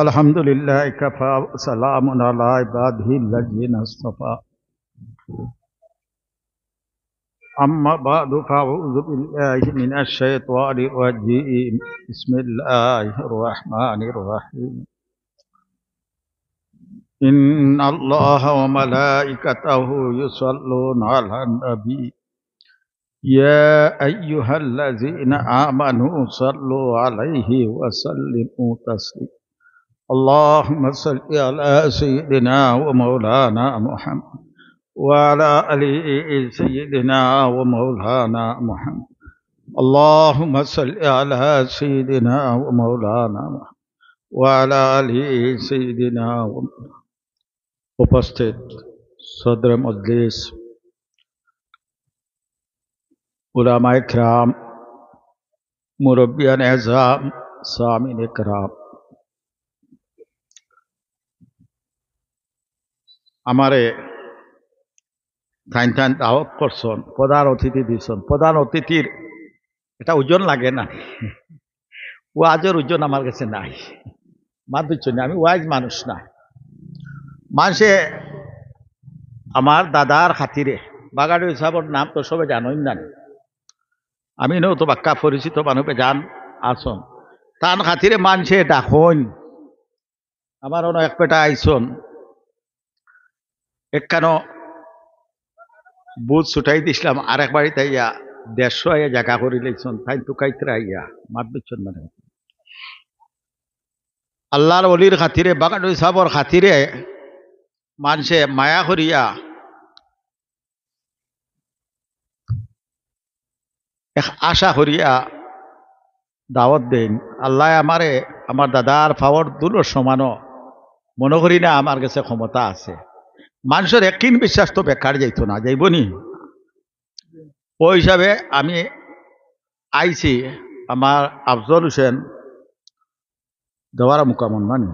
الحمد لله كفى وسلام على عباده الذين اصطفى أما بعد فأعوذ بالله من الشيطان الرجيم بسم الله الرحمن الرحيم إن الله وملائكته يصلون على النبي يا أيها الذين آمنوا صلوا عليه وسلموا تسليما اللهم صل على سيدنا ومولانا محمد وعلى آل سيدنا ومولانا محمد اللهم صل على سيدنا ومولانا محمد وعلى آل سيدنا উপস্থিত সদর মজলিস উলামায়ে কিরাম মুরব্বিয়ান এজাম সামিন কিরাম আমারে ঠাইন ঠাইন দাওয়াত করছেন প্রধান অতিথি দিয়েছেন প্রধান অতিথির এটা ওজন লাগে না ওয়াজের ওজন আমার কাছে নাই মানতেছি না আমি ওয়াজ মানুষ না মানুষে আমার দাদার খাতিরে বাগাড়ি সাহেবর নাম তো সবে জানোই না আমি নো তো বাক্কা পরিচিত মানুষে জান আসন তান খাতিরে মানুষে ডাকন আমার অন্য এক পেটা আইসন একখানো বুধ ছুটাই দিছিলাম আর এক বাড়িতে আইয়া 150 আইয়া জায়গা করে লাইছন তাই টুকাইতে আইয়া মাত দিচ্ছেন মানে আল্লাহর ওলির খাতিরে বাগাডুই সাহর খাতিরে মানুষে মায়া করিয়া এক আশা করিয়া দাওয়াত দেন আল্লাহ আমারে আমার দাদার পাওয়ার দুলোর সমানও মনে করি না আমার কাছে ক্ষমতা আছে মানুষের একদিন বিশ্বাস তো বেকার যাইতো না যাইবনি ওই হিসাবে আমি আইছি আমার আফজল হোসেন দেওয়ারা মুকামন মানি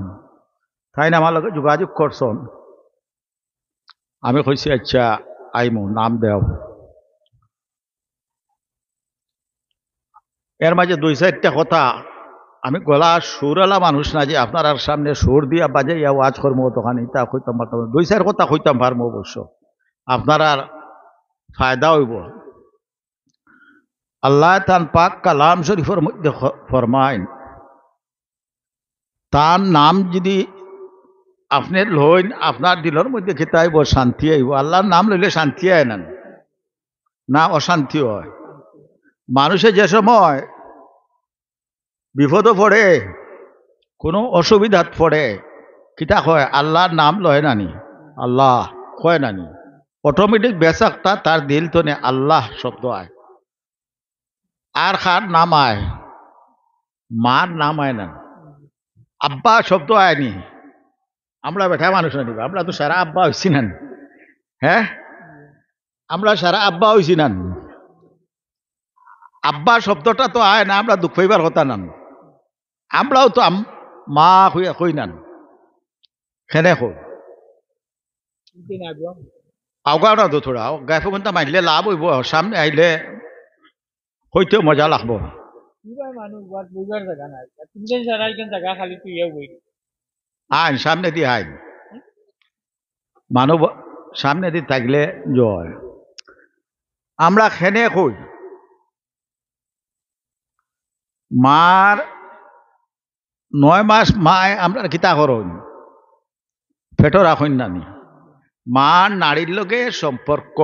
তাই না আমার লগে যোগাযোগ করছেন আমি কইছি আচ্ছা আইমু নাম দেও এর মাঝে 2-4টা কথা আমি গলা সুরওয়ালা মানুষ না যে আপনার আর সামনে সুর দিয়া বাজাইয়া ওয়াজ করবো তখন এটা কইতাম পারতাম 2-4 কথা কইতাম পারবো অবশ্য আপনার আর ফায়দা হইব আল্লাহ তান পাক কালাম শরীফের মধ্যে ফরমাইন তার নাম যদি আপনি লইন আপনার দিলের মধ্যে খেতে আইব শান্তি আইব আল্লাহর নাম লইলে শান্তি আয় না অশান্তি হয় মানুষে যে সময় বিপদ পড়ে কোনো অসুবিধাত পড়ে কিতা কয় আল্লাহর নাম লয় নানি আল্লাহ কয় নানি অটোমেটিক বেসাকটা তার দিল তো নে আল্লাহ শব্দ আয় আর খার নাম আয় মার নাম আয় না আব্বা শব্দ আয়নি আমরা বেঠা মানুষ না আমরা তো সারা আব্বা হয়েছি না হ্যাঁ আমরা সারা আব্বা হয়েছি না আব্বা শব্দটা তো আয় না আমরা দুঃখ পাইবার কথা না আমরাও তো মা হইয়া কই না খেনে কই আগাও না তো থোড়া গায়ে ফোনটা মাইলে লাভ হইব সামনে আইলে হইতেও মজা লাগবো আইন সামনে দিয়ে আইন মানব সামনে দিয়ে থাকলে জয় আমরা খেনে কই মার 9 মাস মায় আমরা কিতা করুন পেটো রাখুন নানি মার নারীর লগে সম্পর্ক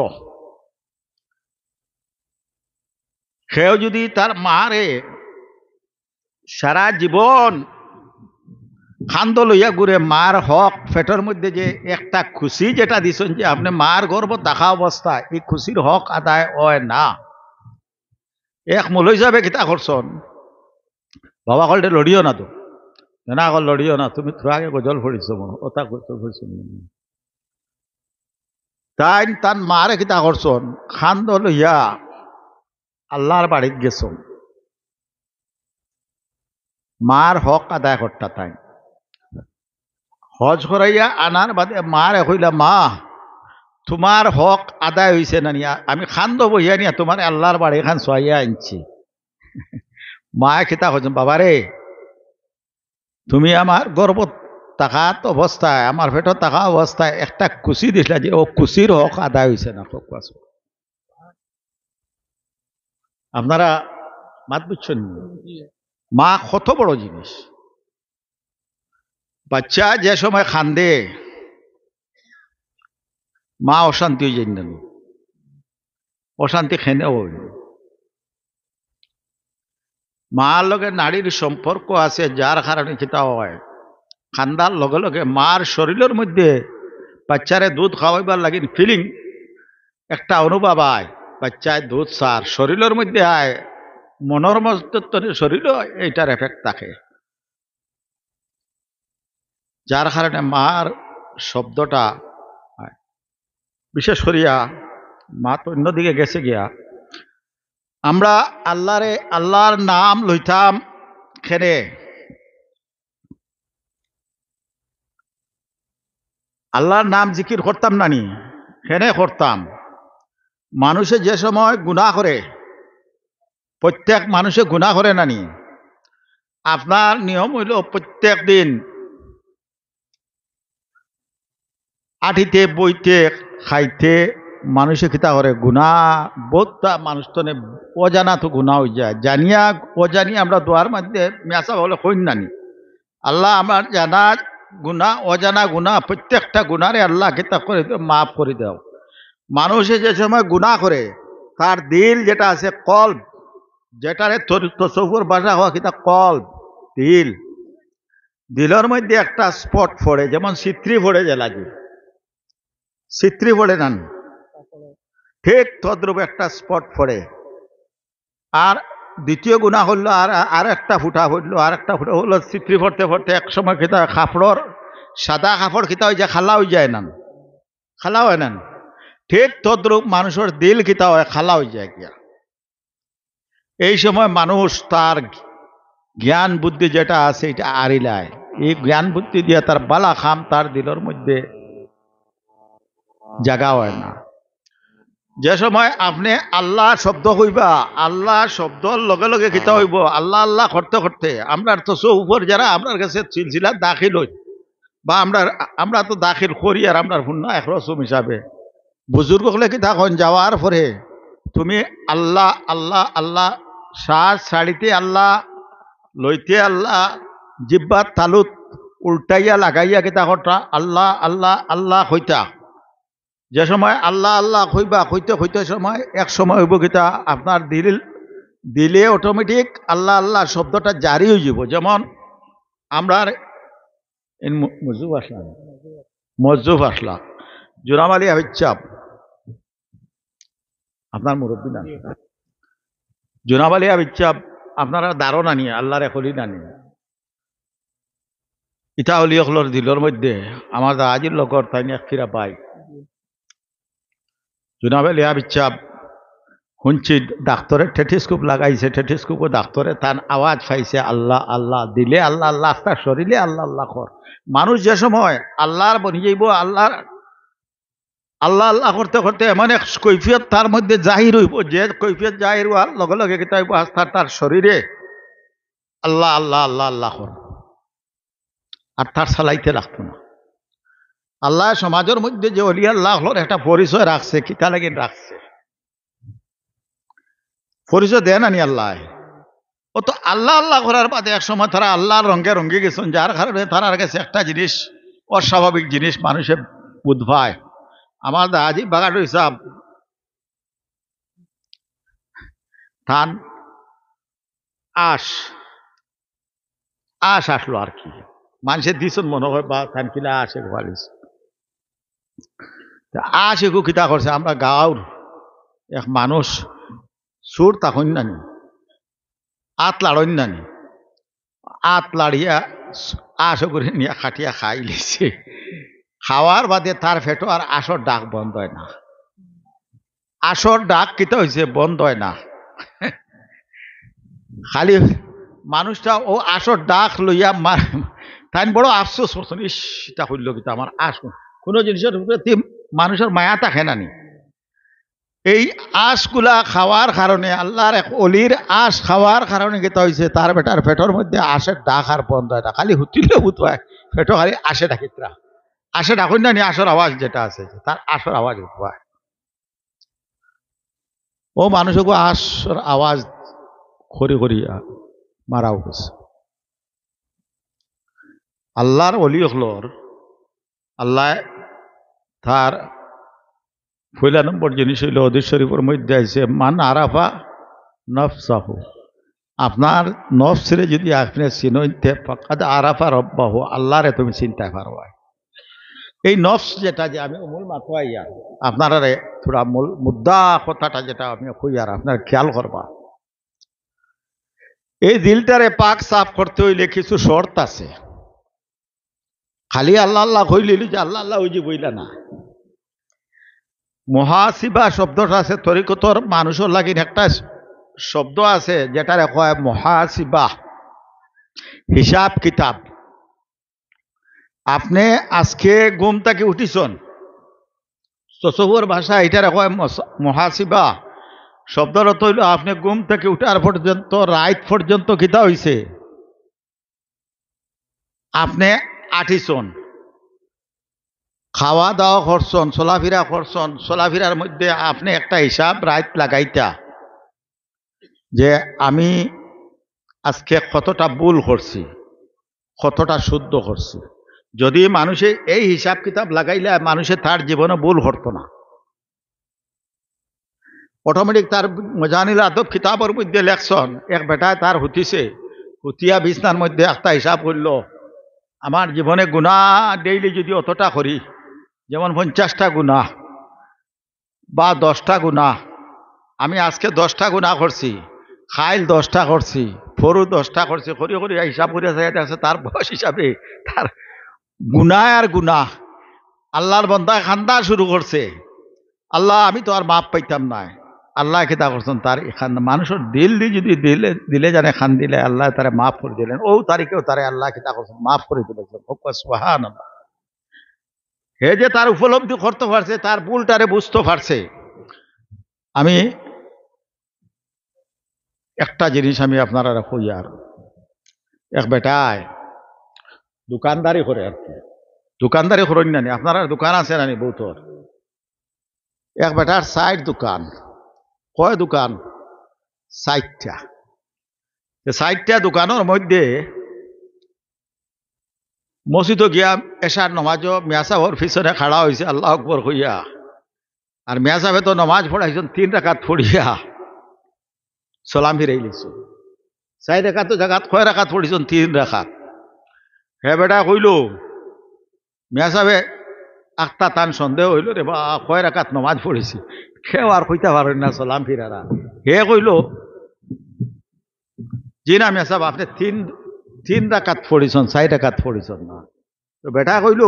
সেও যদি তার মারে সারা জীবন খান্দ লইয়া ঘুরে মার হক পেটের মধ্যে যে একটা খুশি যেটা দিছেন যে আপনি মার গর্ব দেখা অবস্থায় এই খুশির হক আদায় হয় না এক মূল হিসাবে কিতা করছন বাবা কলটে লড়িও না তো না কল লড়িও না তুমি তো আগে গজল পড়িছ ওটা পড়ছ তাই তার মারে কিতা করছন খান্দ লইয়া আল্লাহর বাড়িত গেছ মার হক আদায় করতা তাই হজ করাইয়া আনার বাদে মারে কইলা মা তোমার হক আদায় হয়েছে না নিয়া আমি খান্দ বইয়া নিয়া তোমার আল্লাহর বাড়ি খান সোয়াইয়া আনছি মায়ে খিতা হয়েছেন বাবারে তুমি আমার গর্ভত থাকাত অবস্থায় আমার পেটত থাকা অবস্থায় একটা কুচি দিছিলা যে ও কুচির হক আদায় হয়েছে না কোয়াছো আপনারা মাত বুঝছেন মা কত বড় জিনিস বাচ্চা যে সময় খান্দে মা অশান্তি হয়ে যায় না অশান্তি খেনে হই মার লগে নারীর সম্পর্ক আছে যার কারণে কিতা হয় খান্দার লগে লগে মার শরীরের মধ্যে বাচ্চারে দুধ খাওয়াইবার লাগি ফিলিং একটা অনুভব আয় বাচ্চায় দুধ সার শরীরের মধ্যে আয় মনের মধ্যে শরীরও এইটার এফেক্ট থাকে যার কারণে মার শব্দটা বিশেষ করিয়া মা তো অন্যদিকে গেছে গিয়া আমরা আল্লাহর নাম লইতাম খেনে আল্লাহর নাম জিকির করতাম নানি খেনে করতাম মানুষে যে সময় গুনাহ করে প্রত্যেক মানুষে গুনাহ করে নানি আপনার নিয়ম হইল প্রত্যেক দিন আঠিতে বইতে খাইতে মানুষে কিতা করে গুনাহ বহুতটা মানুষ তো অজানা তো গুনাহ হয়ে যায় জানিয়া অজানিয়া আমরা দোয়ার মধ্যে মেসা বলে কইন নানি আল্লাহ আমার জানা গুনাহ অজানা গুনাহ প্রত্যেকটা গুনারে আল্লাহ কিতা করে দিও মাফ করে দাও মানুষে যে সময় গুনাহ করে তার দিল যেটা আছে কল্ব যেটারে তসব্বুর ভাষা হওয়া কিতা কল্ব দিল দিলের মধ্যে একটা স্পট পড়ে যেমন চিত্রি পড়ে যে লাগে চিত্রি পড়ে নান ঠিক তদ্রূপ একটা স্পট পড়ে আর দ্বিতীয় গুণা হইল আর একটা ফুটা হইল আর একটা ফুটা হইল চিত্রি পড়তে পড়তে এক সময় কিতা কাপড়র সাদা কাপড় কিতা হয়ে যায় খালা হয়ে যায় নান খালা হয় নান ঠিক তদ্রূপ মানুষের দিল কিতা হয় খালা হয়ে যায় গিয়া এই সময় মানুষ তার জ্ঞান বুদ্ধি যেটা আছে এটা আরিলায় এই জ্ঞান বুদ্ধি দিয়ে তার বালা খাম তার দিলের মধ্যে জাগা হয় না যে সময় আপনি আল্লাহ শব্দ হইবা আল্লাহ শব্দর লগে লগে কিতা হইব আল্লাহ আল্লাহ করতে করতে আমরা তো উপর যারা আপনার কাছে সিলসিলা দাখিল হই বা আমরা তো দাখিল করি আর আপনার পুণ্য এক রসম হিসাবে বুজুর্গ হলে কিতা কন যাওয়ার পরে তুমি আল্লাহ আল্লাহ আল্লাহ শ্বাস ছাড়িতে আল্লাহ লইতে আল্লাহ জিব্বার তালুত উল্টাইয়া লাগাইয়া কিতা কটা আল্লাহ আল্লাহ আল্লাহ হইতা যে সময় আল্লাহ আল্লাহ কইবা কইতে কইতে সময় এক সময় হইব কিতা আপনার দিলে অটোমেটিক আল্লাহ আল্লাহ শব্দটা জারি হয়ে যাব যেমন আমরা মজুব আসলা জুনাব আলী হাবিব আপনার মুরব্বী না জুনাব আলী হাবিব আপনারা দারো নানি আল্লাহর এখলি নানি ইটা হলি অকলর দিলর মধ্যে আমার আজির লগর তাই ফিরা পাই জুনাব আলী হাবিব শুনছি ডাক্তরে টেটিস্কোপ লাগাইছে টেটিস্কোপও ডাক্তরে তার আওয়াজ পাইছে আল্লাহ আল্লাহ দিলে আল্লাহ আল্লাহ আস্তা শরীরে আল্লাহ আল্লাহ কর মানুষ যে সময় আল্লাহর বনি যাইব আল্লাহ আল্লাহ আল্লাহ করতে করতে এমন এক কৈফিয়ত তার মধ্যে জাহির হইব যে কৈফিয়ত জাহির হওয়ার লগে লগে কিতা হইব আস্তা তার শরীরে আল্লাহ আল্লাহ আল্লাহ আল্লাহ কর আর তার চালাইতে রাখতো না আল্লাহ সমাজের মধ্যে যে অলি আল্লাহর একটা পরিচয় রাখছে কিতা লাগিন রাখছে পরিচয় দেয় না নি আল্লাহ ও তো আল্লাহ আল্লাহ করার বাদে এক সময় তারা আল্লাহর রঙে রঙে গেছেন যার কারণে তার কাছে একটা জিনিস অস্বাভাবিক জিনিস মানুষের বুধভায় আমার দাদি বাগাটো হিসাব ধান আশ আসলো আর কি মানুষের দিছন মনে হয় বা ধান কিলা আসে ঘুয়ালিস আশ একু কিতা করছে আমরা গাঁওর এক মানুষ সুর তখন নানি আত লাড়ন নানি আত লাড়িয়া আশ করে নিয়ে খাটিয়া খাই লিছে খাওয়ার বাদে তার ফেটো আর আসর ডাক বন্ধ হয় না আসর ডাক কিতা হয়েছে বন্ধ হয় না খালি মানুষটা ও আসর ডাক লইয়া তাই বড় আফসোস করছেন ইসটা হইল কিতা আমার আস কোনো জিনিসের মানুষের মায়া থাকে নানি এই আঁশগুলা খাওয়ার কারণে আল্লাহর এক অলির আঁশ খাওয়ার কারণে যেটা হয়েছে তার বেটার পেটের মধ্যে আঁশের ডাক আর বন্ধ হয় না, খালি হুতিলে হুত হয় পেটো খালি আঁশে ডাকিত্রা আঁশে ডাকুন না নি আসর আওয়াজ যেটা আছে তার আসর আওয়াজ হয়। ও মানুষকে আসর আওয়াজ খড়ি খড়ি মারাও গেছে। আল্লাহর অলি হলর আল্লাহ তার পয়লা নম্বর জিনিস হইল হাদিস শরীফের মধ্যে আছে মান আরাফা নফসাহু, আপনার নফসরে যদি আপনি চিনইতে ফাকাদ আরাফা রব্বাহু, আল্লাহরে তুমি চিন্তায় পারবা। এই নফস যেটা যে আমি মূল মাথাইয়া আপনারা থোড়া মূল মুদ্দা কথাটা যেটা আমি কইয়ার আপনার খেয়াল করবা। এই দিলটারে পাক সাফ করতে হইলে কিছু শর্ত আছে। খালি আল্লাহ আল্লাহ কইলি যে আল্লাহ আল্লাহ ওই যে বইলা না। মহাসিবা শব্দটা আছে তরিকতর মানুষের লাগি একটা শব্দ আছে যেটারে কয় মহাসিবা, হিসাব কিতাব। আপনি আজকে ঘুম থেকে উঠিছন, তসবুর ভাষা এটারে কয় মহাসিবা। শব্দর অর্থ হইল আপনি ঘুম থেকে উঠার পর্যন্ত রাত পর্যন্ত কিতা হইছে, আপনি আঠিছন, খাওয়া দাওয়া করছন, চলাফেরা করছন, চলাফেরার মধ্যে আপনি একটা হিসাব রাত লাগাইতা যে আমি আজকে কতটা ভুল করছি, কতটা শুদ্ধ করছি। যদি মানুষে এই হিসাব কিতাব লাগাইলে মানুষে তার জীবনে ভুল করতো না। অটোমেটিক তার মজানিল আদব কিতাবের মধ্যে লেখছন এক বেটায় তার হুতিছে, হুতিয়া বিছনার মধ্যে একটা হিসাব করলো আমার জীবনে গুনাহ ডেইলি যদি অতটা করি, যেমন 50টা গুনাহ বা 10টা গুনাহ, আমি আজকে 10টা গুনাহ করছি, খাইল 10টা করছি, ফরু 10টা করছি, করি করি হিসাব করে আছে তার বয়স হিসাবে তার গুনাহ আর গুনাহ। আল্লাহর বন্দায় খান্দা শুরু করছে, আল্লাহ আমি তো আর মাপ পাইতাম না। আল্লাহ খেতা করছেন তার এখান মানুষের দিল দিয়ে যদি দিলে দিলে জানে খান দিলে আল্লাহ তারা মাফ করে দিলেন। ও তারিখেও তারা আল্লাহ খেতা করছেন মাফ করে দিলেন। সুবহানাল্লাহ। হে যে তার উপলব্ধি করতে পারছে, তার ভুলটারে বুঝতে পারছে। আমি একটা জিনিস আমি আপনারা কই, আর এক বেটায় দোকানদারি করে আর কি, দোকানদারি করেন নানি আপনারা, দোকান আছে নানি বহুতর। এক বেটার সাইড দোকান, কয় দোকান 60টা। 60টা দোকানের মধ্যে মসজিদ গিয়া এশার নমাজও মিয়া সাহেবের পিছনে খাড়া হয়েছে আল্লাহ আকবর হইয়া, আর মিয়া সাহেবে তো নমাজ পড়াইছেন 3 রাকাত পড়িয়া সালাম ফিরাই লিখছেন। 4 রাকাত জায়গাত কয় রাকাত পড়িছেন 3 রাকাত। হে বেটা কইল মিয়া সাহেবে আখটা তান সন্দেহ হইল রে বা কয় রাকাত নমাজ পড়েছি, কেউ আর কইতে পারেন না সালাম ফিরারা। হে কইল জি না মিয়া সাহেব আপনি 3 রাকাত পড়িছেন, 4 রাকাত পড়িছেন না। তো বেটা কইল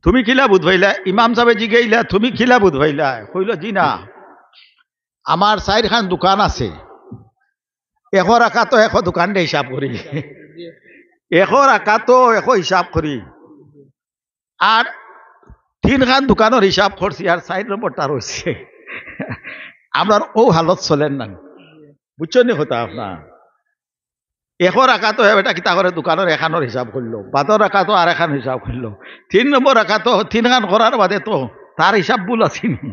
তুমি কিলা বুধ ভাইলা, ইমাম সাহেব জিগাইলা তুমি কিলা বুধ ভাইলা। কইল জি না আমার 4খান দোকান আছে, 1 রাকাত 1 দোকান দিয়ে হিসাব করি, 1 রাকাত 1 হিসাব করি, আর 3খান দোকানের হিসাব করছি, আর 4 নম্বরটা রয়েছে। আপনার ও হালত চলেন না, বুঝছেন নি কথা আপনার। 1 রাকাত এটা কিতা করে দোকানের 1খানোর হিসাব করলো, 12 রাকাত আর 1খান হিসাব করলো, 3 নম্বর রাকাত 3খান করার বাদে তো তার হিসাব ভুল আছে নি,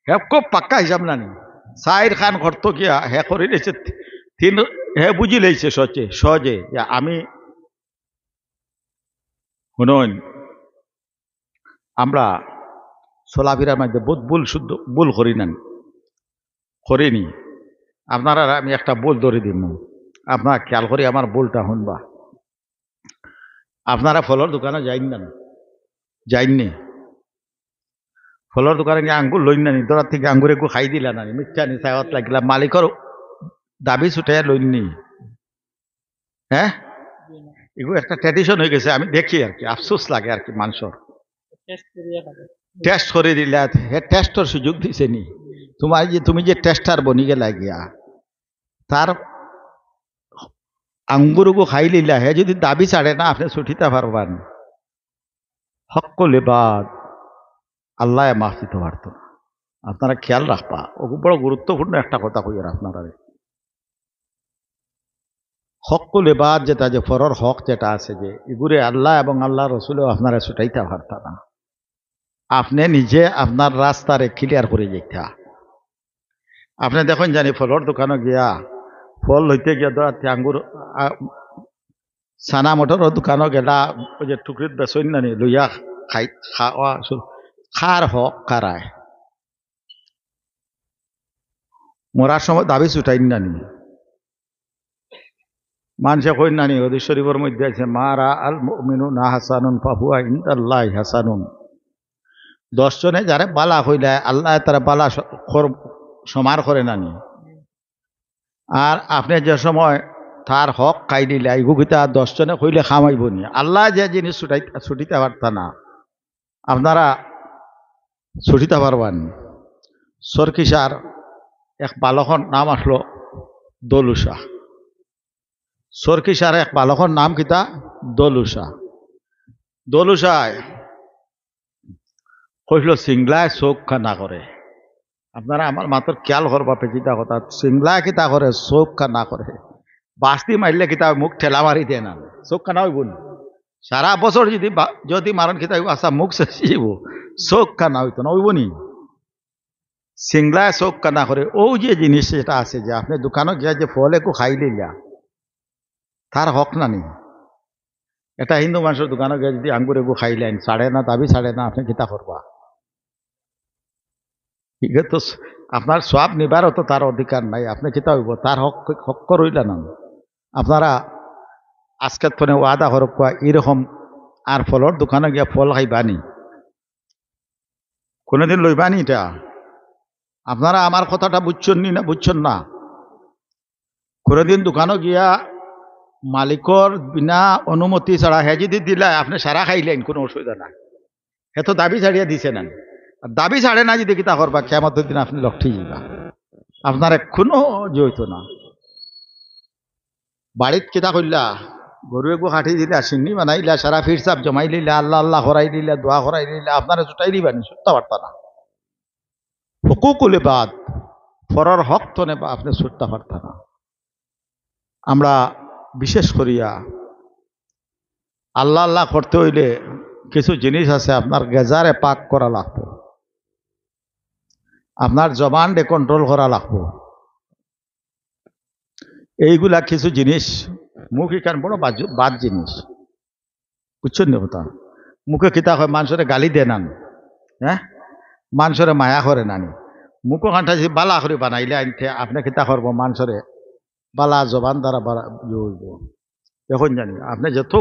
হে খুব পাক্কা হিসাব নানি। 4খান করতো গিয়া হে করে লেছে 3, হে বুঝি লেছে সহজে আমি শুনুন আমরা চলাফেরার মধ্যে বহুত ভুল শুদ্ধ ভুল করি না, করিনি। আপনারা আমি একটা ভুল ধরে দিব, আপনারা খেয়াল করে আমার ভুলটা শুনবা। আপনারা ফলের দোকানে যাইন না, যাইননি? ফলের দোকানে গিয়ে আঙ্গুর লইন নানি, দরার থেকে আঙ্গুর একটু খাই দিলা নানি, মিথ্যা নিচাওয়াত লাগিলা, মালিকর দাবি ছুটাই লইননি? হ্যাঁ, এগুলো একটা ট্র্যাডিশন হয়ে গেছে, আমি দেখি আর কি, আফসোস লাগে আর কি মানুষের। টেস্ট করে দিলে হে টেস্টর সুযোগ দিছে নি তোমার, যে তুমি যে টেস্টার বনি গেলা গিয়া তার আঙ্গুরগো খাই লিলা, হে যদি দাবি ছাড়ে না আপনি ছুটিতে পারবেন, হক লেবাদ আল্লাহ মাফ দিতে পারত না। আপনারা খেয়াল রাখবা ও খুব বড় গুরুত্বপূর্ণ একটা কথা কই আর আপনারা হকুল এবাদ যেটা যে ফরর হক যেটা আছে যে এগুলো আল্লাহ এবং আল্লাহ রসুলেও আপনারা ছুটাইতে পারতা না আপনি নিজে আপনার রাস্তারে ক্লিয়ার করে যেতে আপনি দেখুন জানি ফলর দোকানে গিয়া ফল লইতে গিয়া ধরা আঙ্গুর সানা মটরের দোকানে গেলা ওই যে টুকরিত বেচইন নানি লইয়া খাওয়া খার হক কারায় মরার সময় দাবি ছুটাইন নানি মানুষে কইন নানি হদিস শরীফের মধ্যে আছে মারা আল মুমিনু না হাসানুন ফাহুয়া ইনদাল্লাহি হাসানুন 10 জনে যারে বালা হইলে আল্লাহ তারা বালা সমার করে নানি আর আপনি যে সময় তার হক খাই দিলে এগুগিতা 10 জনে কইলে খামাইব নি আল্লাহ যে জিনিস ছুটিতে পারতা না আপনারা ছুটিতে পারবান সরকিসার এক বালকর নাম আসলো দলুসা সরকিসার এক বালকর নাম কিতা দলুসা দলুসায় কইল সিংলায় চোখ খানা করে আপনারা আমার মাত্র খেয়াল করবা পেচিতা কথা সিংলায় কিতা করে চোখ খানা করে বাস্তি মারলে কিতা মুখ ঠেলা মারি দেয় না চোখ খানা হইব সারা বছর যদি মারণ কিতা আচ্ছা মুখ শেষিব চোখ খানা হইতো না হইব নি সিংলায় চোখ কানা করে ও যে জিনিস যেটা আছে যে আপনি দোকানে গিয়া যে ফল একু খাই লিলা তার হক নানি এটা হিন্দু মানুষের দোকানে গিয়ে যদি আঙ্গুর এগু খাইলেন ছাড়ে না দাবি ছাড়ে না আপনি কিতা করবা ঠিক তো আপনার সব নিবারও তো তার অধিকার নাই আপনি কিতা হইব তার হক রইলা না আপনারা আজকের ফোনে ওয়াদা হরক এরকম আর ফলর দোকানে গিয়া ফল খাইবানি কোনোদিন লইবানি এটা আপনারা আমার কথাটা বুঝছেন নি না বুঝছেন না কোনোদিন দোকানে গিয়া মালিকর বিনা অনুমতি ছাড়া হে যদি দিলা আপনি সারা খাইলেন কোনো অসুবিধা নাই হে তো দাবি ছাড়িয়া দিছে না দাবি ছাড়ে না যদি কিতা করবা কিয়ামতের দিন আপনি লক্ষ্যে যাবা আপনার এখনো জয়তো না বাড়িত কিতা করলা গরু একু কাটি দিলা সিন্নি বানাইলা সারা ফির সাপ জমাই লিলা আল্লাহ আল্লাহ করাই দিলা দোয়া করাই দিলা আপনারা ছুটাই দিবানি ছুটতে পারতা না হুকুকুলে বাদ ফরর হক তো নেবা আপনি ছুটতে পারতা না আমরা বিশেষ করিয়া আল্লাহ আল্লাহ করতে হইলে কিছু জিনিস আছে আপনার গেজারে পাক করা লাগবে আপনার জবানডে কন্ট্রোল করা লাগবে এইগুলা কিছু জিনিস মুখ এখান বড় বাদ জিনিস বুঝছেন না কথা মুখে কিতা হয় মানুষের গালি দেন হ্যাঁ মানুষের মায়া করে নানি মুখ কান্ঠা যদি বালা করে বানাইলে আনতে আপনি কিতা করবো মানুষের বালা জবান দ্বারা জড়ব এখন জানি আপনি যত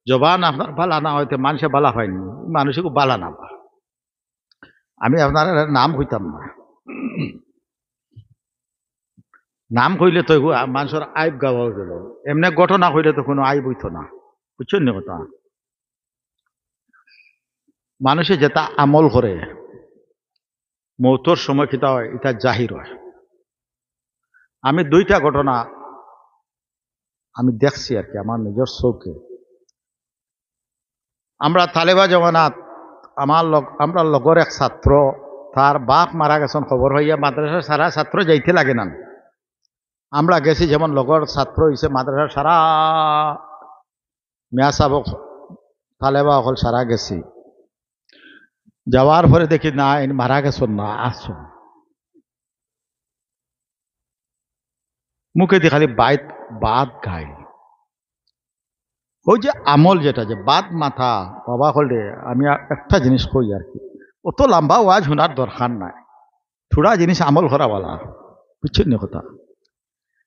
জবান আপনার বালা না হইতে মানুষে বালা হয়নি মানুষকে বালা না আমি আপনার নাম কইতাম না নাম কইলে তো মানুষের আইব গাওয়া গেল এমনি ঘটনা কইলে তো কোনো আইব হইতো না বুঝছেন না কথা মানুষে যেটা আমল করে মৌতর সময় কিতা হয় এটা জাহির হয় আমি 2টা ঘটনা আমি দেখছি আর কি আমার নিজের চোখে আমরা তালেবা জমানাত আমরা লগর এক ছাত্র তার বাপ মারা গেছেন খবর হইয়া মাদ্রাসার সারা ছাত্র যাইতে লাগে না আমরা গেছি যেমন লগর ছাত্র হয়েছে মাদ্রাসার সারা মেয়া সাবক তালেবা অকল সারা গেছি যাওয়ার পরে দেখি না মারা গেছেন না আসুন মুখে দিয়ে খালি বাদ গাই ওই যে আমল যেটা যে বাদ মাথা বাবা হলে আমি একটা জিনিস কই আর কি অত লম্বা ওয়াজ শোনার দরকার নাই থোড়া জিনিস আমল করা বলা বুঝছেন না কথা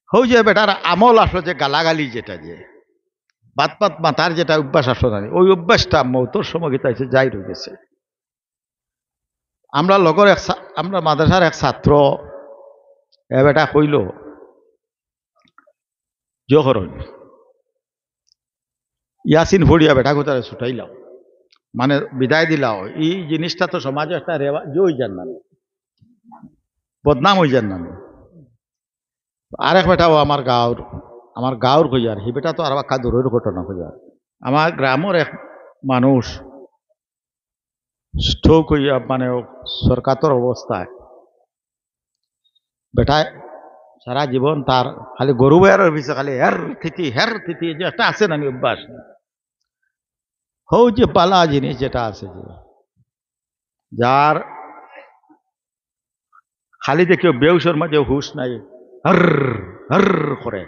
ওই যে বেটার আমল আসলো যে গালাগালি যেটা যে বাদ মাথার যেটা অভ্যাস আসলো না ওই অভ্যাসটা মৌতর সময় গীতা এসে যাই রয়েছে আমরা লগর আমরা মাদ্রাসার এক ছাত্র এ বেটা কইল জহরণ ইয়াসিন ভরিয়া বেটা কোথায় ছুটাইলাম মানে বিদায় দিলাও এই জিনিসটা তো সমাজে একটা হয়ে যান না বদনাম হয়ে যান না আরেক বেটাও আমার গাঁর খোঁজার সেই বেটা তো আর একটা দূরের ঘটনা খোঁজার আমার গ্রামের এক মানুষ স্ট্রোক হইয়া মানে সরকাতর অবস্থায় বেটায় সারা জীবন তার খালি গরু বেয়ার পিছে খালি হের থিতি যে একটা আছে না অভ্যাস হৌ যে পালা জিনিস যেটা আছে যে যার খালি দেখিও বেউসর মাঝে হুশ নাই হর হর করে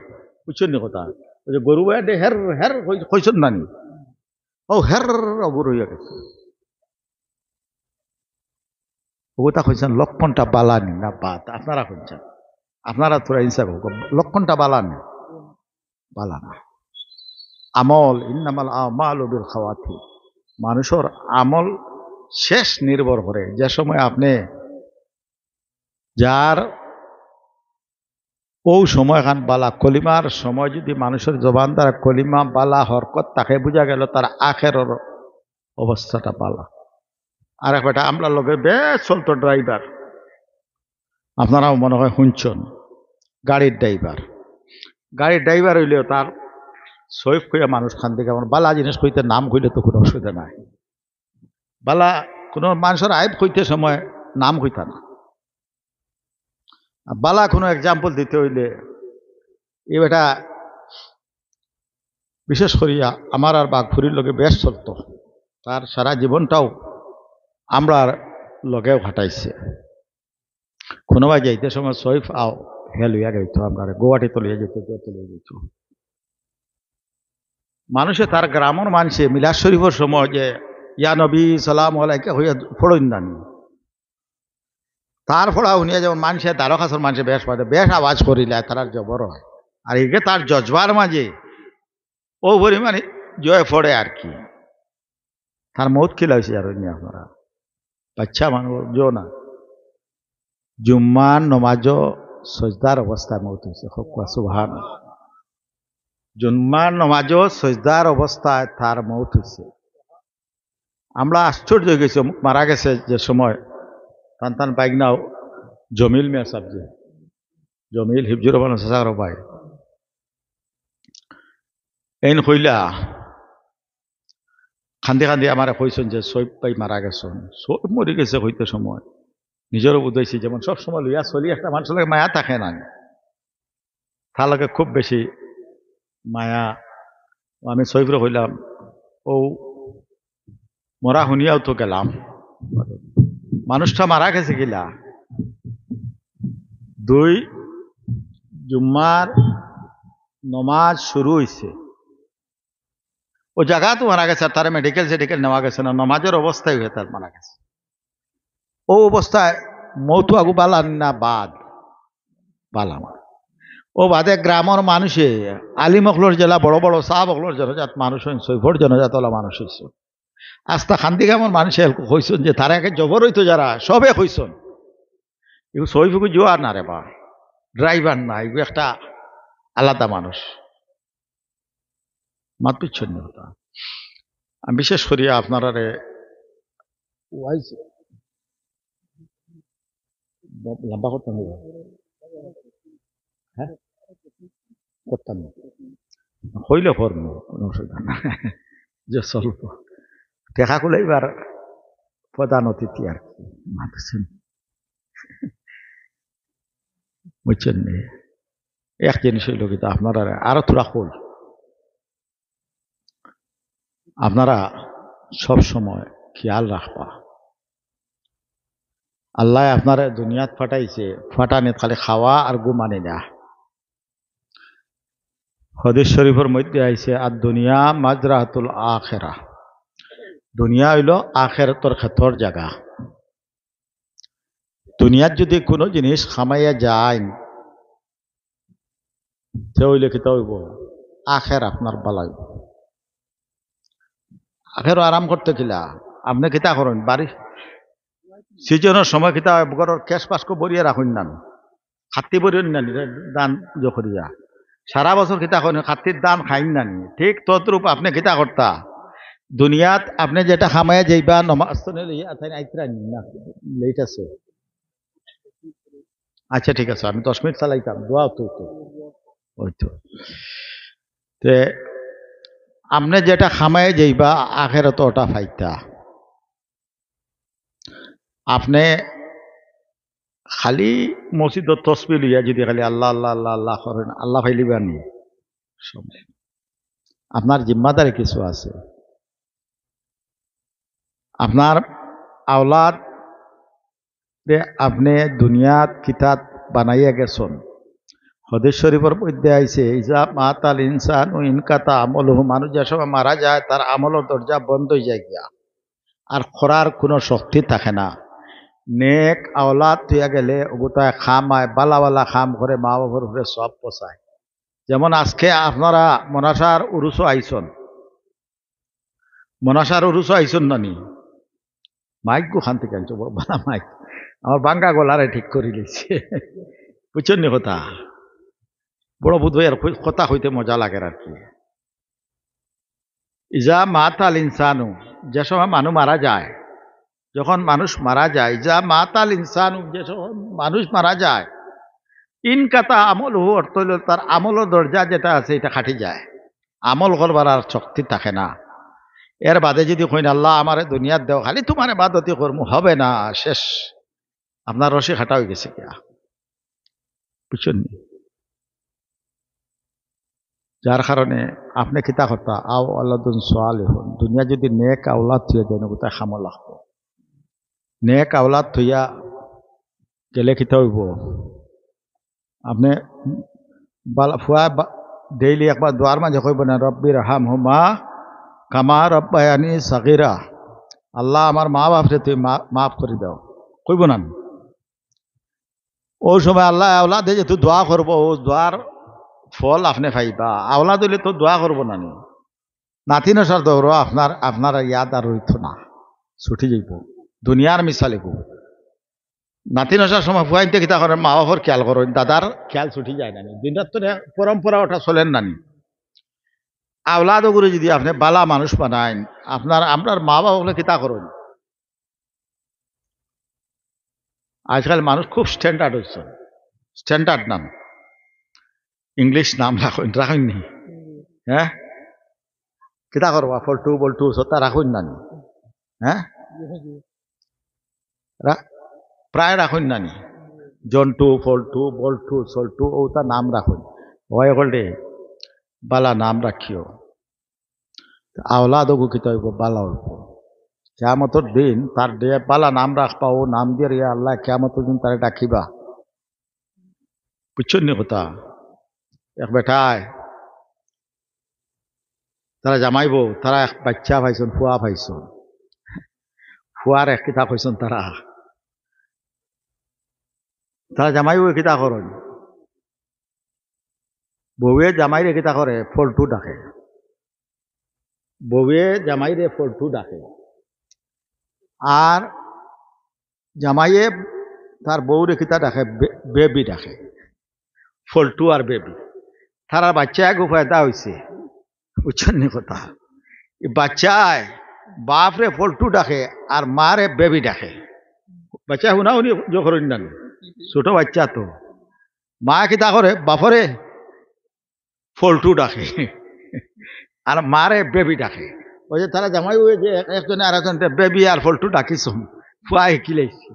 বুঝছেন কথা ওই যে গরু বেয়ার হের হের কইছেন নানি ও হের অবুর হইয়া গেছে ওটা কইছেন লক্ষণটা বালানি না বাদ আপনারা কইছেন আপনারা তোরা ইনসাফ লক্ষণটা বালানি বালানা আমল ইন্নামাল আমালু বিল খাওয়াতি মানুষের আমল শেষ নির্ভর করে যে সময় আপনি যার ও সময় খান বালা কলিমার সময় যদি মানুষের জবান দ্বারা কলিমা বালা হরকত তাকে বোঝা গেল তার আখেরের অবস্থাটা বালা আর একটা আমরা লগে বেশ চলতো ড্রাইভার আপনারাও মনে হয় শুনছেন গাড়ির ড্রাইভার হইলেও তার সৈফ কইয়া মানুষ খান থেকে আমার বালা জিনিস কইতে নাম কইলে তো কোনো অসুবিধা নাই বালা কোনো মানুষের আইব কইতে সময় নাম কইতা না বালা কোনো এক্সাম্পল দিতে হইলে এটা বিশেষ করিয়া আমার আর বাঘফুরির লগে বেশ চলতো তার সারা জীবনটাও আমরা লগেও ঘাটাইছে কোনোবাই যাইতে সময় সৈফ আও হে লইয়া গাইত আমরা গোয়াটি তলিয়া যেত তলিয়া যেত মানুষে তার গ্রামের মানুষে মিলাদ শরীফের সময় যে ইয়া নবী সালাম আলাইকা হইয়া ফড়ইন নানি তার ফড়া শুনিয়া যেমন মানুষে দ্বারো খাসর মানুষে বেশ আওয়াজ করিলে তার জবর হয় আর এগে তার জজবার মাঝে ও পরিমাণে জয় ফড়ে আর কি তার মৌত খিলাইছে আর আপনারা বাচ্চা মানুষ জো না জুম্মান নমাজও সজদার অবস্থায় মৌত হয়েছে সুবহান জুম্মার নমাজও সজদার অবস্থায় তার মৌত হয়েছে আমরা আশ্চর্য হয়ে গেছি মারা গেছে যে সময় টান বাইক নাও জমিল মিয়া সাবজে জমিল হিফজুর রহমান সাসার ভাই এইন কইলা খান্দি খান্দি আমার কইছেন যে সৈব পাই মারা গেছেন সব মরি গেছে হইতে সময় নিজেরও বুঝাইছি যেমন সব সময় লইয়া চলি একটা মানুষের লাগে মায়া থাকে না তার লাগে খুব বেশি মায়া আমি সৈফরে হইলাম ও মরা শুনিয়াও তো গেলাম মানুষটা মারা গেছে গিলা দুই জুম্মার নমাজ শুরু হয়েছে ও জায়গা তো মারা গেছে আর তারা মেডিকেল নেওয়া গেছে না নমাজের অবস্থায় হয়ে তার মারা গেছে ও অবস্থায় মৌতু আগু বালান না বাদ বালামা ও বাদে গ্রামের মানুষে আলিমকলোর জেলা বড় বড় সাহ বকলোর জনজাত মানুষ হইন সৈফর জনজাতলা মানুষ হইছে আস্তা খান্দি গ্রামের মানুষে হইছেন যে তারা একে জবর হইতো যারা সবে হইছেন এগুলো সৈফুকু জোয়ার না রে বা ড্রাইভার না এগুলো একটা আলাদা মানুষ মাতৃচ্ছন্ন হতা আমি বিশেষ করি আপনারা লম্বা করতাম হ্যাঁ করতাম হইলে করম অসুবিধা না যে চলব দেখা করলে এবার প্রধান অতিথি আর কি মানতেছেন বুঝছেন এক জিনিস হইল কিন্তু আপনারা আরো তোরা হল আপনারা সব সময় খেয়াল রাখবা আল্লাহ আপনারা দুনিয়াত ফাটাইছে ফাটানে খালি খাওয়া আর ঘুমানি না হাদিস শরীফের মধ্যে আইছে আর দুনিয়া মাজরাতুল আখিরা দুনিয়া হইল আখিরাতের ক্ষেত্রের জায়গা দুনিয়াত যদি কোনো জিনিস খামাইয়া যায় সে হইলে কিতা হইব আখের আপনার বালাই আখেরও আরাম করতে কিলা আপনি কিতা করেন বাড়ি সিজনের সময় কিতা ঘরের কেশ পাস্ক বরিয়া রাখুন না খাতি বরিয়ে নানি দান জখরিয়া সারা বছর কিতা করেন খাতির দান খাইন নানি ঠিক তদ্রূপ আপনি কিতা করতা দুনিয়াত আপনি যেটা খামাইয়া যাইবা নমাজ না লেট আছে আচ্ছা ঠিক আছে আমি 10 মিনিট চালাইতাম দোয়া তো ওই তো আপনি যেটা খামাইয়া যাইবা আখেরাতে ওটা ফাইতা আপনি খালি মসজিদ তসবি লইয়া যদি খালি আল্লাহ আল্লাহ আল্লাহ আল্লাহ করেন, আল্লাহ ফাইলিবানি আপনার জিম্মাদারি কিছু আছে। আপনার আওলাদ আপনি দুনিয়াত কিতাব বানাইয়া গেছেন। হদিস শরীফের মধ্যে আইছে, ইজা মাতাল ইনসান ও ইনকাতা আমলহু, মানুষ যে সময় মারা যায় তার আমলের দরজা বন্ধ হয়ে যায় গিয়া, আর খরার কোনো শক্তি থাকে না। নেক আওলাদ তুইয়া গেলে ওগুতায় খামায় বালা খাম করে মা বাবার উপরে সব পোষায়। যেমন আজকে আপনারা মনাসার উরুসও আইসন, মনাসার উরুসও আইসন নানি মাইক গোখান থেকে আনছো, বালা মাইক আমার বাঙ্গা গলারে ঠিক করে দিচ্ছে, বুঝছেন কথা। বড় বুধ ভাই আর কথা হইতে মজা লাগে আর কি। ইজা মাতাল ইনসানু, যে সময় মানুষ মারা যায়, যখন মানুষ মারা যায়, ইজা মাতাল ইনসানু, যে সময় মানুষ মারা যায়, ইনকাতা আমল হু, অর্থ হইল তার আমলের দরজা যেটা আছে এটা খাটি যায়, আমল করবার আর শক্তি থাকে না। এর বাদে যদি কইন আল্লাহ আমারে দুনিয়ার দেও, খালি তোমার ইবাদতি করমু, হবে না, শেষ, আপনার রশি খাটা হয়ে গেছে কিয়া, বুঝছেন। যার কারণে আপনি কিতা কথা আও আল্লাদুন সোয়াল হন, দুনিয়া যদি নেক আওলাদ থইয়া যায় না কোথায় খামো লাগবো। নেক আওলাদ থইয়া গেলে কিতা হইব, আপনি ফুয়া ডেইলি একবার দোয়ার মাঝে কইব না, রব্বির হাম হুমা কামা রব্বায়ানি সাগিরা, আল্লাহ আমার মা বাপরে তুই মাফ করে দাও, কইব না। ওই সময় আল্লাহ আওলাদে যে তুই দোয়া করবো, ও দোয়ার ফল আপনি পাইবা। আওলাদ হইলে তো দোয়া করবো না, নাতি নসার দৌড় আপনার ইয়াদ আর রইত না, ছুটি যাইব দুনিয়ার মিশালে গো। নাতি নসার সময় ফুয়াইতে কিতা করেন, মা বাবার খেয়াল করেন, দাদার খেয়াল ছুটি যায় না, দিন রাত তো পরম্পরা ওটা চলেন নানি। আওলাদ গুলো যদি আপনি বালা মানুষ বানাইন, আপনার মা বাবা কিতা করেন। আজকাল মানুষ খুব স্ট্যান্ডার্ড হচ্ছে, স্ট্যান্ডার্ড নাম, ইংলিশ নাম রাখেন নি, হ্যাঁ কিতা করবা, ফল্টু বল্টু সত্তা রাখুন নানি, হ্যাঁ প্রায় রাখুন নানি, জন্টু ফল্টু বল্টু সল্টু ওটা নাম রাখুন, হয় হলে বালা নাম রাখিও। আওলাদ কিতা হইব বালা হইব, কেয়ামতর দিন তার দিয়ে বালা নাম রাখবা, ও নাম দিয়ে আল্লাহ কেয়ামতর দিন তারে ডাকিবা, বুঝছেন নি কথা। এক বেটায় তারা জামাইব, তারা এক বাচ্চা পাইছেন, ফুয়া পাইছেন, ফুয়ার এক কিতা পাইছেন, তারা জামাইব কিতা করেন, বউয়ে জামাইরে কিতা করে ফল্টু ডাকে, বউয়ে জামাইরে ফল্টু ডাকে, আর জামাইয়ে তার বউরে কিতা ডাকে বেবি ডাকে, ফল্টু আর বেবি। তারা বাচ্চা এক উপায়দা হয়েছে, বুঝছেন নি কথা। বাচ্চায় বাপরে ফল্টু ডাকে আর মারে বেবি ডাকে, বাচ্চা শুনা শুনি যখন না, ছোট বাচ্চা তো, মা কিতা করে বাপরে ফল্টু ডাকে আর মারে বেবি ডাকে। ওই যে তারা জামাই ওই যে একজনে আর একজন বেবি আর ফল্টু ডাকিস, ফুয়া শিখিলেছি,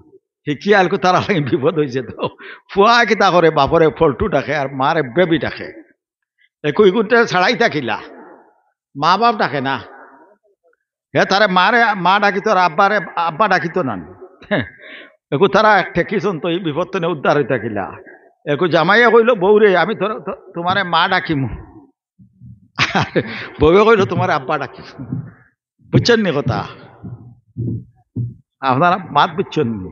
শিখি আলকু তারা বিপদ হয়েছে। তো ফুয়া কিতা করে বাপরে ফল্টু ডাকে আর মারে বেবি ডাকে, একই গুণটা ছাড়াই থাকিলা, মা বাপ ডাকে না, হে তারা মারে মা ডাকিত আর আব্বারে আব্বা ডাকিত না, একু তারা ঠেকিছন তো এই বিপদ তো উদ্ধার হয়ে থাকিলা। একু জামাইয়া কইল বউরে আমি তোমারে মা ডাকিমু, বউয়ে কইল তোমার আব্বা ডাকিম, বুঝছেন নি কথা। আপনারা মাত বুঝছেন নি।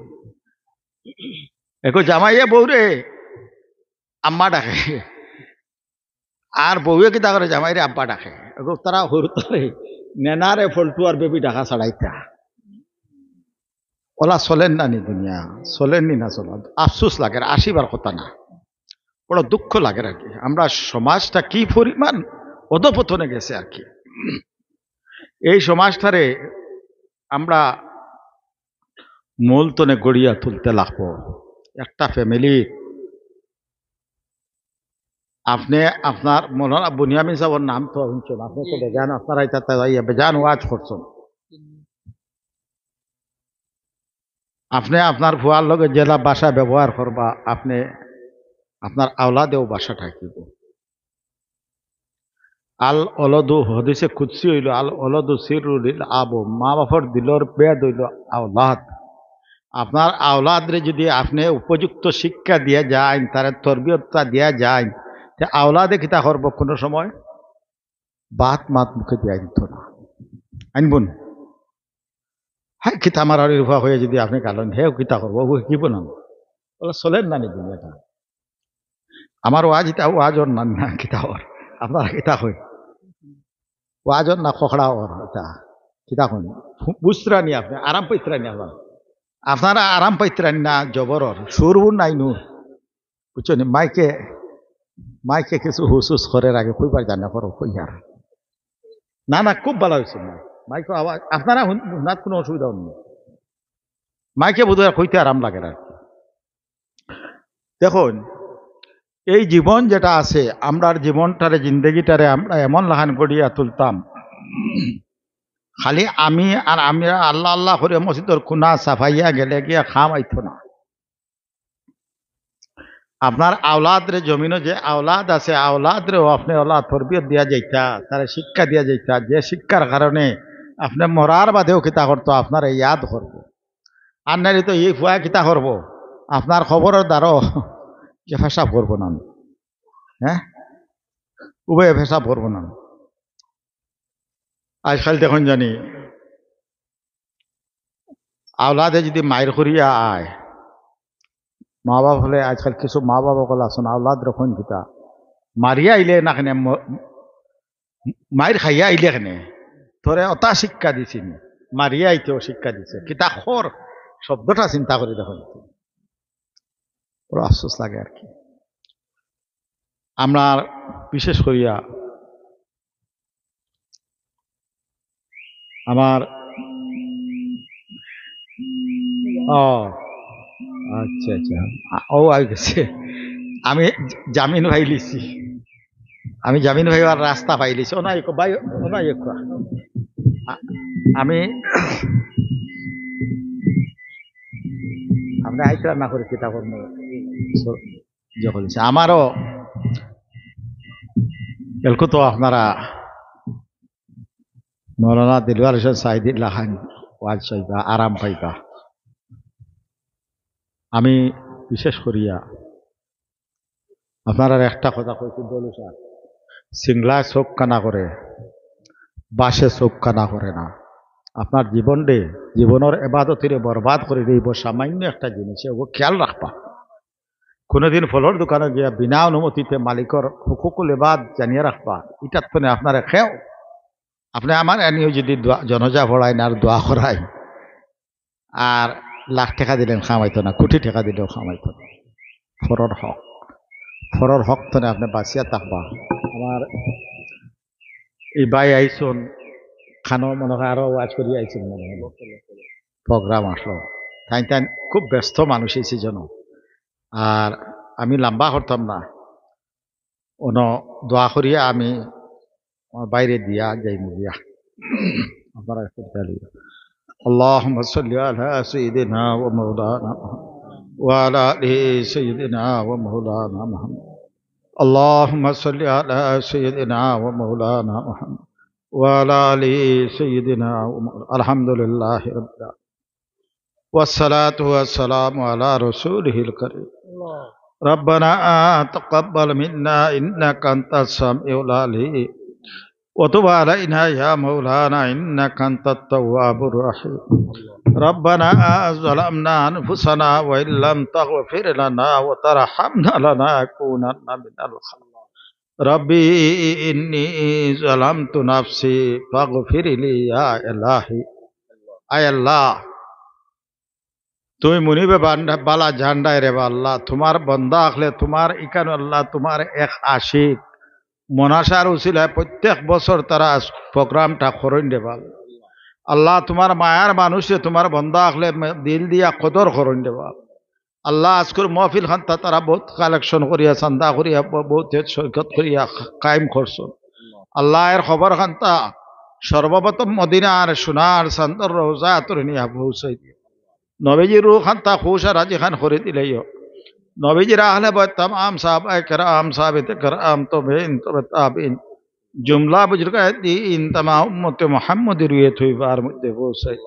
একু জামাইয়া বউরে আম্মা ডাকে আর বউয়ে কিতা করে জামাইরে আব্বা ডাকে, তারা হরুতারে নেনারে ফল্টু আর বেবি ডাকা ছাড়াইতা, ওলা চলেন না নি দুনিয়া, চলেননি না চলা, আফসোস লাগে, আসিবার কথা না, বড় দুঃখ লাগে আর কি। আমরা সমাজটা কি পরিমাণ অধপতনে গেছে আর কি। এই সমাজটারে আমরা মূলতনে গড়িয়া তুলতে লাগবো। একটা ফ্যামিলি, আপনি আপনার মৌলানা বুনিয়ামিন সাহেবের নাম তো শুনছেন, আপনি তো বেজান, আপনারা এটা বেজান ওয়াজ করছেন। আপনি আপনার ফুয়ার লগে জেলা ভাষা ব্যবহার করবা, আপনি আপনার আওলাদেও ভাষা থাকিব। আল অলদু হদিসে কুৎসি হইল আল অলদু সিরুল আবু, মা বাপর দিলর বেদ হইল আওলাদ। আপনার আওলাদরে যদি আপনি উপযুক্ত শিক্ষা দিয়ে যায়, তার তরবিয়তটা দিয়া যায়, তে আওলাদে কিতা করব, কোনো সময় বাত মাত মুখে দিয়া দিত না। আনবুন হ্যাঁ কিতা মারার রূপা হয়ে যদি আপনি কালেন হেও কিতা করবো, ও শিকিব না, বলে চলেন না নি দুনিয়াটা। আমার ওয়াজ ইতা ওয়াজর না কিতা হর, আপনারা কিতা হয় ওয়াজর না খখড়া হর, এটা কিতা হন বুঝতরানি, আপনি আরাম পাইতরানি, আপনারা আরাম পাইতরানি না জবরর সুরবুর নাই নু, বুঝছো নি। মাইকে মাইকে কিছু হুসুস করে আগে কইবার জানা করো কইয়ার না না, খুব ভালো হয়েছে না মাইকে আওয়াজ, আপনারা শুনাত কোনো অসুবিধা নেই। মাইকে বোধহয় কইতে আরাম লাগে না। দেখুন এই জীবন যেটা আছে, আমরার জীবনটারে জিন্দগিটারে আমরা এমন লাহান গড়িয়া তুলতাম, খালি আমি আর আমি আল্লাহ আল্লাহ করে মসজিদর খুনা সাফাইয়া গেলে গিয়া খাম আইতো না। আপনার আওলাদরে জমিনও যে আওলাদ আছে, আওলাদরেও আপনি আল্লাহ তরবিয়ত দিয়া যাইতা, তারা শিক্ষা দিয়া যাইতা, যে শিক্ষার কারণে আপনি মরার বাদেও কিতা করতো আপনার ইয়াদ করবো। আর নারী তো এই ফুয়া কিতা করবো, আপনার খবরের দ্বারও যে ফেসাব করবো না, হ্যাঁ উভয়ে ফেসাব করবো না। আজকাল দেখুন জানি আওলাদে যদি মায়ের করিয়া আয়, মা বাপ হলে আজকাল কিছু মা বাবা কল আসুন আওলাদ রকম কিতা মারিয়া আইলে না কেনে, মায়ের খাইয়া আইলে কেনে তোরে অতা শিক্ষা দিছিল, মারিয়া আইতেও শিক্ষা দিছে কিতা খর শব্দটা চিন্তা করে দেখুন, বড় আফসোস লাগে আর কি। আমরা বিশেষ করিয়া আমার ও আচ্ছা আচ্ছা ও আই গেছে, আমি জামিন ভাই লিছি, আমি জামিন ভাই আর রাস্তা পাই লিছি, ওনাই ভাই ওনাই আমি আপনি আইতে না করে কিতা করবো যখন আমারও এলকো তো আপনারা মৌলানা দিলওয়ার হোসেন সাইদুল্লাহ খান ওয়াজ পাইবা, আরাম পাইবা। আমি বিশেষ করিয়া আপনারা একটা কথা কইছি, বলু স্যার সিংলায় চোখ কানা করে, বাসে চোখ কানা করে না। আপনার জীবনরে জীবনের এবাদতিরে বরবাদ করে দিব সামান্য একটা জিনিস, ও খেয়াল রাখবা। কোনোদিন ফলর দোকানে গিয়া বিনা অনুমতিতে মালিকর হুকুকুল এবাদ জানিয়ে রাখবা, এটার তো আপনারা খেও। আপনি আমার এনিও যদি জনজা ভরাই না আর দোয়া করাই, আর লাখ টাকা দিলেন খামাইতো না, কোটি টাকা দিলেও খামাইতো না। ফরর হক তো আপনি বাঁচিয়া থাকবা। আমার এই বাই আইসুন খানো মনে হয় আরো ওয়াজ করিয়া আইসুন, মনে হয় প্রোগ্রাম আসলো, তাই তাই খুব ব্যস্ত মানুষ এই সিজন। আর আমি লম্বা করতাম না, অন দোয়া করিয়া আমি বাইরে দিয়া যাই মুগিয়া আপনারা اللهم صل على سيدنا ومولانا وعلى آل سيدنا ومولانا محمد. اللهم صل على سيدنا ومولانا محمد وعلى آل سيدنا ومولانا. الحمد لله رب العالمين والصلاة والسلام على رسوله الكريم. ربنا تقبل منا إنك أنت السميع العليم وتب علينا يا مولانا إنك أنت التواب الرحيم. ربنا ظلمنا أنفسنا وإن لم تغفر لنا وترحمنا لنكونن من الخاسرين. ربي إني ظلمت نفسي فاغفر لي يا إلهي. আয় আল্লাহ, তুমি মুনিবে বালা ঝান্ডায় রে আল্লাহ, তোমার বন্দা আখলে তোমার ইকান আল্লাহ, তোমার এক আশিক মনাসার উচিলায় প্রত্যেক বছর তারা প্রোগ্রামটা করেন দেবাল আল্লাহ। তোমার মায়ার মানুষে তোমার বন্ধা আখলে দিল দিয়া কদর করেন দেবাল আল্লাহ। আজকের মহফিল খান্তা তারা বহুত কালেকশন করিয়া চান্দা করিয়া বহুত সৈকত করিয়া কায়েম করছো আল্লাহ। এর খবর খান্তা সর্বপ্রথম মদিনার সোনার চান্দর রোজা তোর নিয়া পৌঁছাই দিয়ে নবীজির রূহ খান তা খুশ আর রাজি খান করে দিলেইও নবীজির আহলে বাইত तमाम সাহাবায়ে কেরাম সাহাবায়ে কেরাম তবে তাবিন জুমলা বুজুর্গায়ে দিন तमाम উম্মতে মুহাম্মদের রুয়ে থইবার মধ্যে পৌঁছাই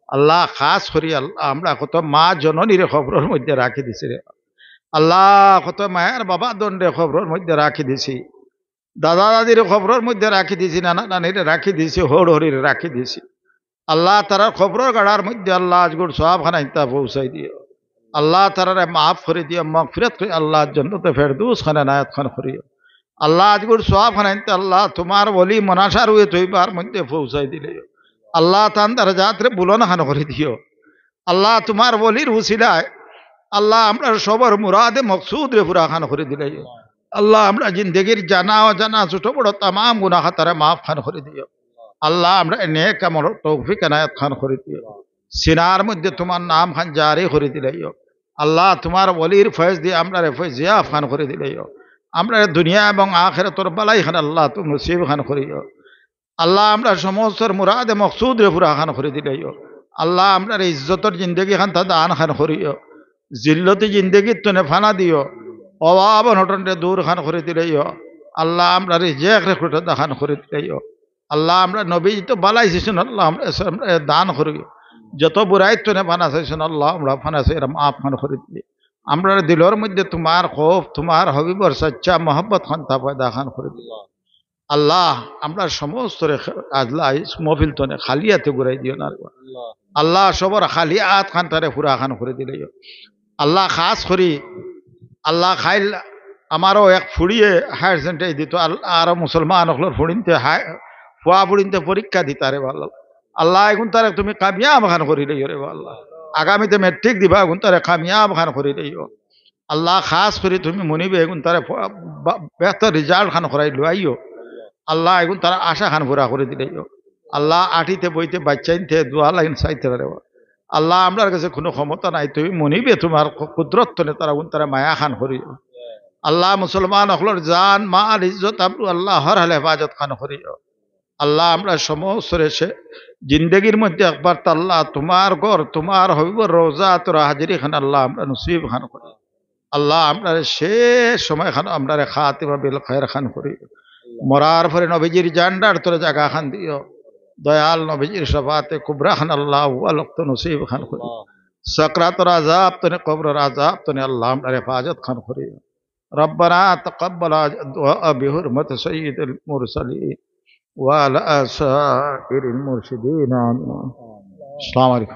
আল্লাহ খাস করি আল্লাহ আমরা কত মা জননীর খবরের মধ্যে রাখি দিছি রে আল্লাহ কত মায়ের বাবা দণ্ডে খবরের মধ্যে রাখি দিছি দাদা দাদির খবরের মধ্যে রাখি দিছি নানা নানিরে রাখি দিছি হর হরিরে রাখি দিছি আল্লাহ তারার খবরের গাড়ার মধ্যে আল্লাহ আজগুর সব খানাইতা পৌঁছাই দিও আল্লাহ তারারে মাফ করে দিও মাগফিরাত করে আল্লাহ জন্নতে ফেরদৌস খানে নায়াত খান করিও আল্লাহ আজগুর সব খানাইতে আল্লাহ তোমার বলি মনাসার হয়ে তৈবার মধ্যে পৌঁছাই দিলে আল্লাহ তান তার যাত্রে বুলন খান করে দিও আল্লাহ তোমার বলির উসিলায় আল্লাহ আমরা সবার মুরাদে মকসুদ রে পুরা খান করে দিলে আল্লাহ আমরা জিন্দগির জানা অজানা ছোট বড় তাম গুনাহ খাতারে মাফ খান করে দিও আল্লাহ আমরা নেক আমল তৌফিক এনায়েত খান করে দিও সিনার মধ্যে তোমার নাম খান জারি করে দিলাইও আল্লাহ তোমার ওলির ফয়েজ দিয়ে আমরা ফয়েজ জিয়াফ খান করে দিলাইও আমরা দুনিয়া এবং আখিরাতের বালাই খান আল্লাহ তুমি নসিব খান করিও আল্লাহ আমরা সমস্ত মুরাদে মকসুদ রে পুরা খান করে দিলাইও আল্লাহ আমরা ইজ্জতর জিন্দগি খান তা দান খান করিও জিল্লতি জিন্দগি তনে ফানা দিও অভাব অনটনরে দূর খান করে দিলাইও আল্লাহ আমরা রিজেক রে খুঁটে দাখান করে দিলাইও আল্লাহ আমরা নবী তো বালাই শিশুন আল্লাহ আমরা দান করিও যত বুড়াই তনে ফানা চাইছেন আল্লাহ আমরা ফানা চাই এরম আপ খান করে দিলি আমরা দিলর মধ্যে তোমার খোফ তোমার হবিবর সচ্চা মোহব্বত খান তা পয়দা খান করে দিল আল্লাহ আমরা সমস্ত আজলা মফিল তনে খালিয়াতে ঘুরাই দিও না আল্লাহ সবর খালি আত খান তারে ফুরা খান করে দিলে আল্লাহ খাস করি আল্লাহ খাইল আমারও এক ফুড়িয়ে হায়ার সেন্টারে দিত আরো মুসলমান হলোর ফুড়িনতে ফুয়া ফুড়িনতে পরীক্ষা দিতারে ভালো আল্লাহ এখন তারে তুমি কামিয়াব খান করি লইও রে আল্লাহ আগামীতে মেট্রিক দিবা এখন তারে কামিয়াব খান করি লইও আল্লাহ খাস করে তুমি মনিবে এখন তারে বেহতর রেজাল্ট খান করাই লইও আল্লাহ এখন তারা আশা খান পুরা করে দিলেইও আল্লাহ আঠিতে বইতে বাচ্চাইতে দোয়া লাইন চাইতে পারে আল্লাহ আমরার কাছে কোনো ক্ষমতা নাই তুমি মনিবে তোমার কুদরত তারা মায়া খান করিও আল্লাহ মুসলমান হলর জান মাল ইজ্জত আপনি আল্লাহ হর হলে হেফাজত খান করিও আল্লাহ আমরা সমস্ত রেসে জিন্দগির মধ্যে একবার আল্লাহ তোমার ঘর তোমার হবিবর রোজা তোরা হাজিরি খান আল্লাহ আমরা নসিব খান করি আল্লাহ আমরা শেষ সময় খান আমরা খাতিমা বিল খায়ের খান করি মরার পরে নবীজির জান্ডার তোরা জায়গা খান দিও দয়াল নবীজির সফাতে কুবরা খান আল্লাহ ওয়ালক্ত নসিব খান করি সকরাতর আযাব তনে কবরের আযাব তনে আল্লাহ আমরা হেফাজত খান করি ربنا تقبل دعاء بحرمة سيد المرسلين وعلى سائر المرشدين آمين السلام عليكم